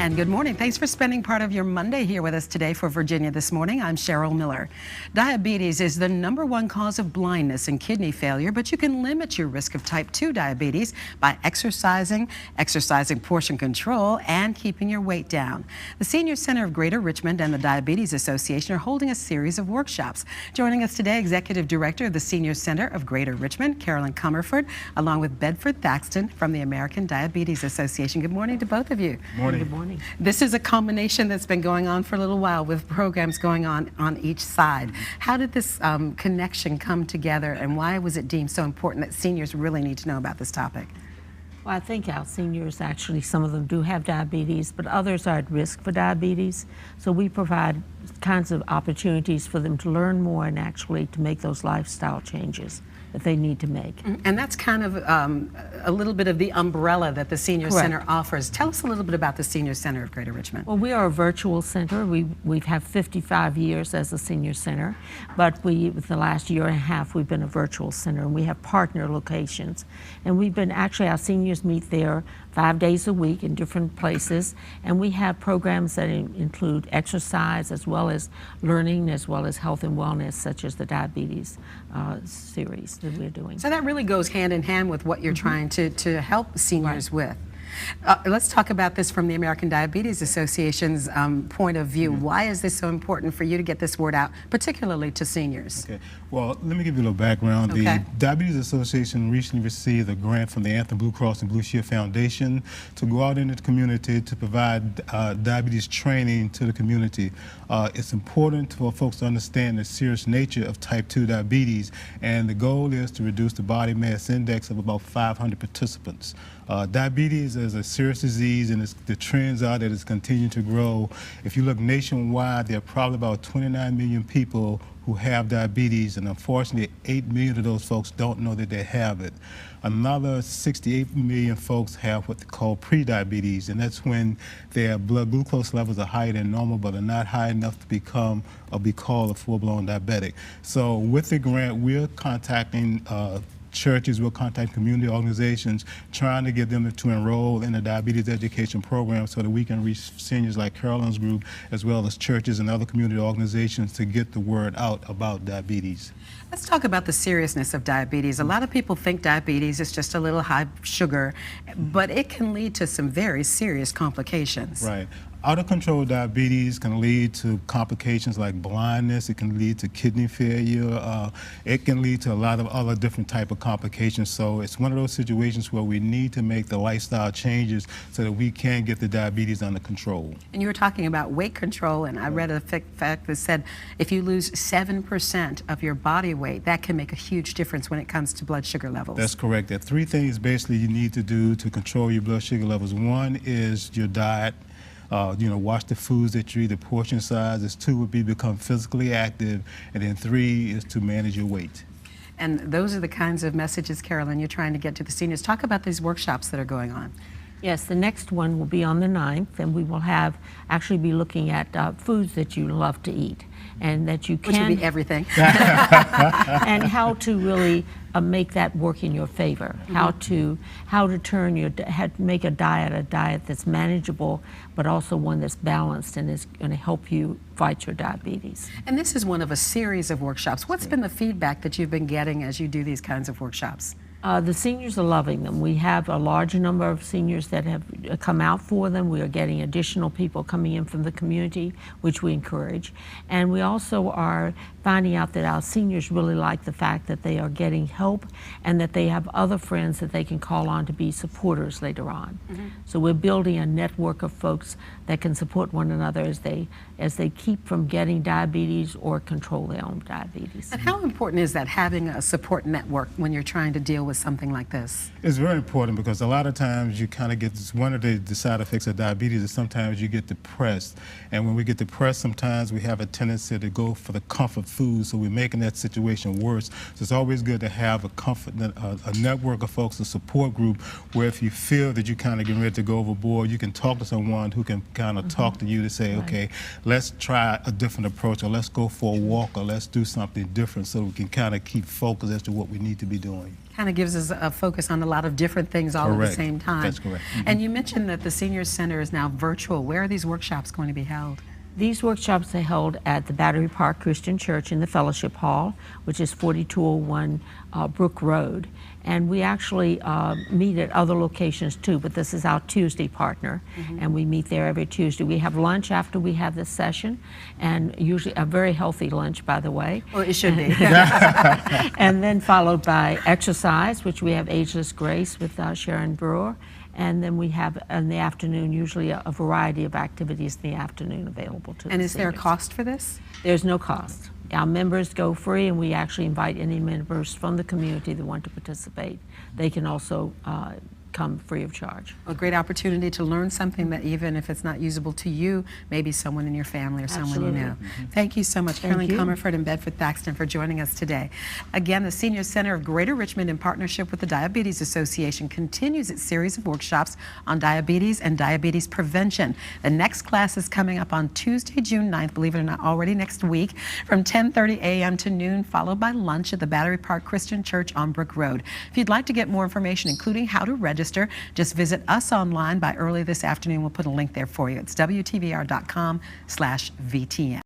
And good morning. Thanks for spending part of your Monday here with us today for Virginia This Morning. I'm Cheryl Miller. Diabetes is the #1 cause of blindness and kidney failure, but you can limit your risk of type 2 diabetes by exercising portion control, and keeping your weight down. The Senior Center of Greater Richmond and the Diabetes Association are holding a series of workshops. Joining us today, Executive Director of the Senior Center of Greater Richmond, Carolyn Comerford, along with Bedford Thaxton from the American Diabetes Association. Good morning to both of you. Morning. Good morning. This is a combination that's been going on for a little while with programs going on each side. How did this connection come together, and why was it deemed so important that seniors really need to know about this topic? Well, I think our seniors, actually, some of them do have diabetes, but others are at risk for diabetes. So we provide kinds of opportunities for them to learn more and actually to make those lifestyle changes that they need to make. And that's kind of a little bit of the umbrella that the Senior Correct. Center offers. Tell us a little bit about the Senior Center of Greater Richmond. Well, we are a virtual center. We've had 55 years as a senior center, but with the last year and a half, we've been a virtual center, and we have partner locations. And we've been, actually, our seniors meet there 5 days a week in different places, and we have programs that include exercise as well as learning, as well as health and wellness, such as the diabetes series that we're doing. So that really goes hand in hand with what you're trying to help seniors with. Let's talk about this from the American Diabetes Association's point of view. Why is this so important for you to get this word out, particularly to seniors? Okay. Well, let me give you a little background. Okay. The Diabetes Association recently received a grant from the Anthem Blue Cross and Blue Shield Foundation to go out into the community to provide diabetes training to the community. It's important for folks to understand the serious nature of type 2 diabetes, and the goal is to reduce the body mass index of about 500 participants. Diabetes is a serious disease, and the trends are that it's continuing to grow. If you look nationwide, there are probably about 29 million people who have diabetes, and unfortunately 8 million of those folks don't know that they have it. Another 68 million folks have what they call pre-diabetes, and that's when their blood glucose levels are higher than normal but are not high enough to become or be called a full-blown diabetic. So with the grant, we're contacting churches, will contact community organizations, trying to get them to enroll in a diabetes education program so that we can reach seniors like Carolyn's group, as well as churches and other community organizations, to get the word out about diabetes. Let's talk about the seriousness of diabetes. A lot of people think diabetes is just a little high sugar, but it can lead to some very serious complications. Right. Out of control diabetes can lead to complications like blindness. It can lead to kidney failure. It can lead to a lot of other different type of complications. So it's one of those situations where we need to make the lifestyle changes so that we can get the diabetes under control. And you were talking about weight control, and I read a fact that said if you lose 7% of your body weight, that can make a huge difference when it comes to blood sugar levels. That's correct. There are 3 things basically you need to do to control your blood sugar levels. One is your diet. Watch the foods that you eat, the portion sizes. 2 would be become physically active, and then 3 is to manage your weight. And those are the kinds of messages, Carolyn, you're trying to get to the seniors. Talk about these workshops that are going on. Yes, the next one will be on the 9th, and we will actually be looking at foods that you love to eat, and that you can... Which would be everything. And how to really make that work in your favor. How to make a diet that's manageable, but also one that's balanced and is going to help you fight your diabetes. And this is one of a series of workshops. What's been the feedback that you've been getting as you do these kinds of workshops? The seniors are loving them. We have a large number of seniors that have come out for them. We are getting additional people coming in from the community, which we encourage. And we also are finding out that our seniors really like the fact that they are getting help and that they have other friends that they can call on to be supporters later on. So we're building a network of folks that can support one another as they keep from getting diabetes or control their own diabetes. And how important is that, having a support network when you're trying to deal with something like this? It's very important, because a lot of times you kind of get one of the side effects of diabetes is sometimes you get depressed. And when we get depressed, sometimes we have a tendency to go for the comfort food, so we're making that situation worse. So it's always good to have a network of folks, a support group, where if you feel that you're kind of getting ready to go overboard, you can talk to someone who can kind of talk to you to say, okay, let's try a different approach, or let's go for a walk, or let's do something different, so we can kind of keep focused as to what we need to be doing. Kind of give gives us a focus on a lot of different things all at the Correct. same time. That's correct. And you mentioned that the Senior Center is now virtual. Where are these workshops going to be held? These workshops are held at the Battery Park Christian Church in the Fellowship Hall, which is 4201 Brook Road. And we actually meet at other locations too, but this is our Tuesday partner, and we meet there every Tuesday. We have lunch after we have this session, and usually a very healthy lunch, by the way. Well, it should be. And then followed by exercise, which we have Ageless Grace with Sharon Brewer. And then we have in the afternoon usually a variety of activities in the afternoon available to And the is there a seniors. cost for this? There's no cost. Our members go free, and we actually invite any members from the community that want to participate. They can also come free of charge. A great opportunity to learn something that even if it's not usable to you, maybe someone in your family or someone you Absolutely. know. Thank you so much, Caroline you. Comerford and Bedford Thaxton, for joining us today. Again, the Senior Center of Greater Richmond, in partnership with the Diabetes Association, continues its series of workshops on diabetes and diabetes prevention. The next class is coming up on Tuesday, June 9th, believe it or not, already next week, from 10:30 a.m. to noon, followed by lunch at the Battery Park Christian Church on Brook Road. If you'd like to get more information, including how to register, just visit us online by early this afternoon. We'll put a link there for you. It's WTVR.com/VTN.